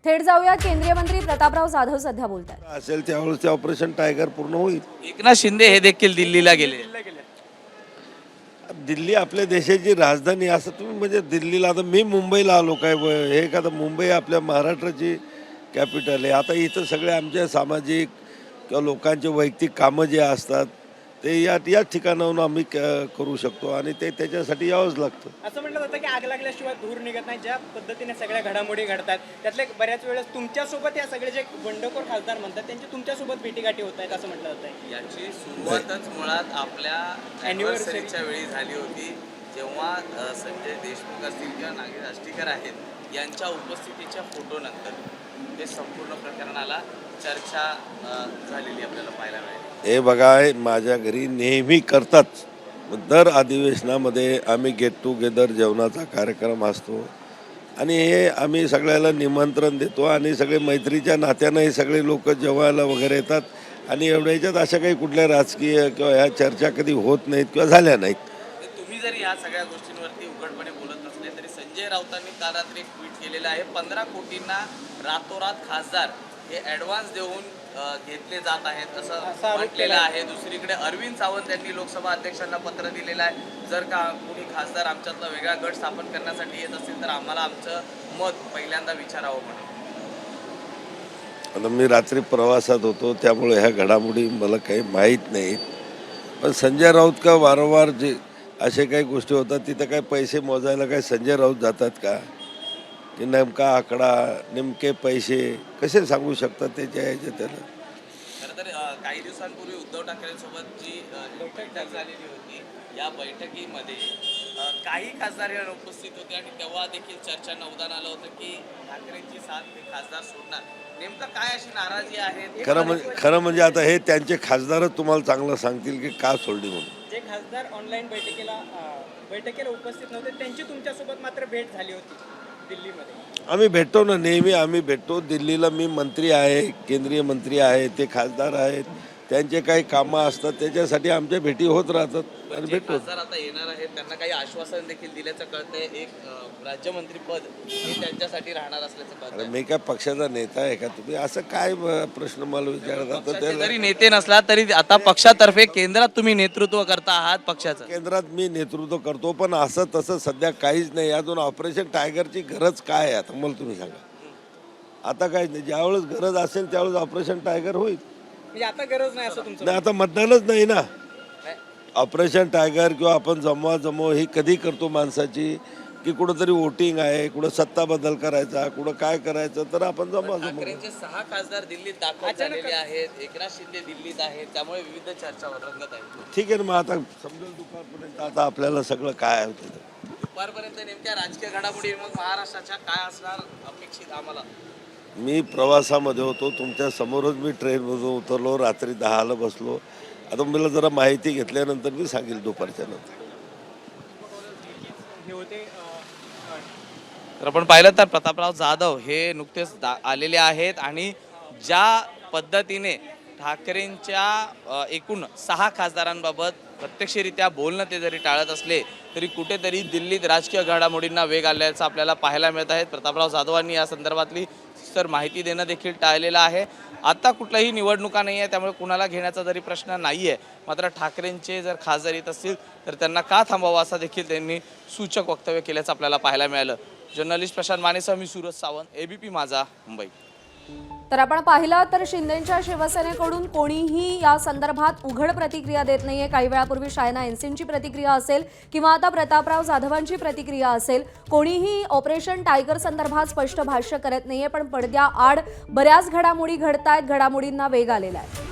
थेट जाऊया, केंद्रीय मंत्री प्रतापराव जाधव सध्या बोलतात। असेल त्यावेळेस ते ऑपरेशन टायगर पूर्ण होईल। एकनाथ शिंदे हे देखील दिल्लीला गेले। दिल्ली आपल्या देशाची राजधानी असं तुम्ही म्हणजे दिल्लीला, आता मी मुंबईला आलो काय हे का, आता मुंबई आपल्या महाराष्ट्राची कॅपिटल आहे। आता इथं सगळे आमच्या सामाजिक किंवा लोकांचे वैयक्तिक कामं जे असतात ते याच ठिकाणाहून आम्ही करू शकतो आणि ते त्याच्यासाठी यावंच लागतं। असं म्हटलं जातं की आग लागल्याशिवाय धूर निघत नाही। ज्या पद्धतीने सगळ्या घडामोडी घडतात त्यातले बऱ्याच वेळेस तुमच्यासोबत या सगळे जे बंडखोर खासदार म्हणतात त्यांची तुमच्यासोबत भेटीगाठी होत आहेत असं म्हटलं जातं। याची सुरुवातच मुळात आपल्या अॅनिव्हर्सरीच्या वेळी झाली होती, जेव्हा संजय देशमुख असतील किंवा नागेश आष्टीकर आहेत यांच्या उपस्थितीच्या फोटोनंतर ते संपूर्ण प्रकरणाला चर्चा झालेली आपल्याला पाहायला मिळाली। हे बघा, माझ्या घरी नेहमी करतात, दर अधिवेशनामध्ये आम्ही गेट टुगेदर जेवणाचा कार्यक्रम असतो आणि हे आम्ही सगळ्याला निमंत्रण देतो आणि सगळे मैत्रीच्या नात्यानं हे सगळे लोक जेवायला वगैरे येतात आणि एवढ्या ह्याच्यात अशा काही कुठल्या राजकीय किंवा ह्या चर्चा कधी होत नाहीत किंवा झाल्या नाहीत। तुम्ही जरी या सगळ्या गोष्टींवरती उघडपणे बोलत नसले तरी संजय राऊतांनी काल रात्री एक ट्विट केलेलं आहे, 15 कोटींना रातोरात खासदार हे ॲडव्हान्स देऊन घेतले जात आहेत असं म्हटलेलं आहे। दुसरीकडे अरविंद सावंत यांनी लोकसभा अध्यक्षांना पत्र दिलेलं आहे, जर का कोणी खासदार आमच्यातला वेगळा गट स्थापन करण्यासाठी येत असेल तर आम्हाला आमचं मत पहिल्यांदा विचारावं म्हणून। आता मी रात्री प्रवासात होतो त्यामुळे ह्या घडामोडी मला काही माहीत नाहीत, पण संजय राऊत का वारंवार जे असे काही गोष्टी होतात तिथं काय पैसे मोजायला काय संजय राऊत जातात का, की नेमका आकडा नेमके पैसे कसे सांगू शकतात त्याच्या ह्याच्या त्याला। खरं तर काही दिवसांपूर्वी उद्धव ठाकरेंसोबत जी बैठक झालेली होती, या बैठकीमध्ये काही खासदार या उपस्थित होते आणि तेव्हा देखील चर्चांना उदाहरण आलं होतं की ठाकरेंची साथ हे खासदार सोडणार। नेमकं काय अशी नाराजी आहे? खरं म्हणजे आता हे त्यांचे खासदारच तुम्हाला चांगलं सांगतील की का सोडली म्हणून। जे खासदार ऑनलाईन बैठकीला उपस्थित नव्हते त्यांची तुमच्यासोबत मात्र भेट झाली होती दिल्लीमध्ये। आम्ही भेटतो ना, नेहमी आम्ही भेटतो। दिल्लीला मी मंत्री आहे, केंद्रीय मंत्री आहे, ते खासदार आहेत, त्यांचे काही कामं असतात त्याच्यासाठी आमच्या भेटी होत राहतात आणि भेटतो। खासदार आता येणार आहेत, त्यांना काही आश्वासन देखील दिल्याचं कळतंय, एक राज्यमंत्री पद हे त्यांच्यासाठी राहणार असल्याचं कळतंय। अरे मी काय पक्षाचा नेता आहे का, तुम्ही असं काय प्रश्न मला विचारता? तर जरी नेते नसला तरी आता पक्षातर्फे केंद्रात तुम्ही नेतृत्व करता आहात पक्षाचं। केंद्रात मी नेतृत्व करतो, पण असं तसं सध्या काहीच नाही। अजून ऑपरेशन टायगरची गरज काय आहे आता मला तुम्ही सांगा। आता काय नाही, ज्यावेळेस गरज असेल त्यावेळेस ऑपरेशन टायगर होईल। म्हणजे आता गरज नाही असं तुमचं? नाही, आता मतदानच नाही ना। ऑपरेशन टायगर किंवा आपण जमवा ही कधी करतो माणसाची, की कुठंतरी वोटिंग आहे, कुठं सत्ता बदल करायचा, कुठं काय करायचं, तर आपण जमवा। ठाकरेंचे 6 खासदार दिल्लीत दाखल झालेले आहेत, एकनाथ शिंदे दिल्लीत आहेत, त्यामुळे विविध चर्चावर रंगत आहेत। ठीक आहे ना, मग आता समजेल दुपारपर्यंत आता आपल्याला सगळं काय होतं। दुपारपर्यंत नेमक्या राजकीय घडामोडी मग महाराष्ट्राच्या काय असणार अपेक्षित आम्हाला? मी प्रवासामध्ये होतो, तुमच्या समोरच मी ट्रेनमधून उतरलो, रात्री 10ला बसलो। आता मला जरा माहिती घेतल्यानंतर मी सांगेल दुपारच्या नंतर। हे होते तर आपण पाहिलं तर प्रतापराव जाधव हे नुकतेच आलेले आहेत आणि ज्या पद्धतीने ठाकरेंच्या एकूण 6 खासदारांबाबत प्रत्यक्षरित्या बोलणं ते जरी टाळत असले तरी कुठेतरी दिल्लीत राजकीय घडामोडींना वेग आल्याचं आपल्याला पाहायला मिळत आहे। प्रतापराव जाधवांनी या संदर्भातली तर माहिती देणं देखील टाळलेलं आहे। आता कुठल्याही निवडणुका नाही आहे, त्यामुळे कुणाला घेण्याचा जरी प्रश्न नाही आहे, मात्र ठाकरेंचे जर खासदार येत असतील तर त्यांना का थांबावं असं देखील त्यांनी सूचक वक्तव्य केल्याचं आपल्याला पाहायला मिळालं। जर्नलिस्ट प्रशांत मानेसह मी सूरज सावंत, एबीपी माझा, मुंबई। तर आपण पाहिलं तर शिंदेंच्या शिवसेनेकडून कोणीही या संदर्भात उघड प्रतिक्रिया देत नाहीये। काही वेळापूर्वी शायना एनसींची प्रतिक्रिया असेल किंवा आता प्रतापराव जाधवांची प्रतिक्रिया असेल, कोणीही ऑपरेशन टायगर संदर्भात स्पष्ट भाष्य करत नाहीये, पण पडद्याआड बऱ्याच घडामोडी घडतायत, घडामोडींना वेग आलेला आहे।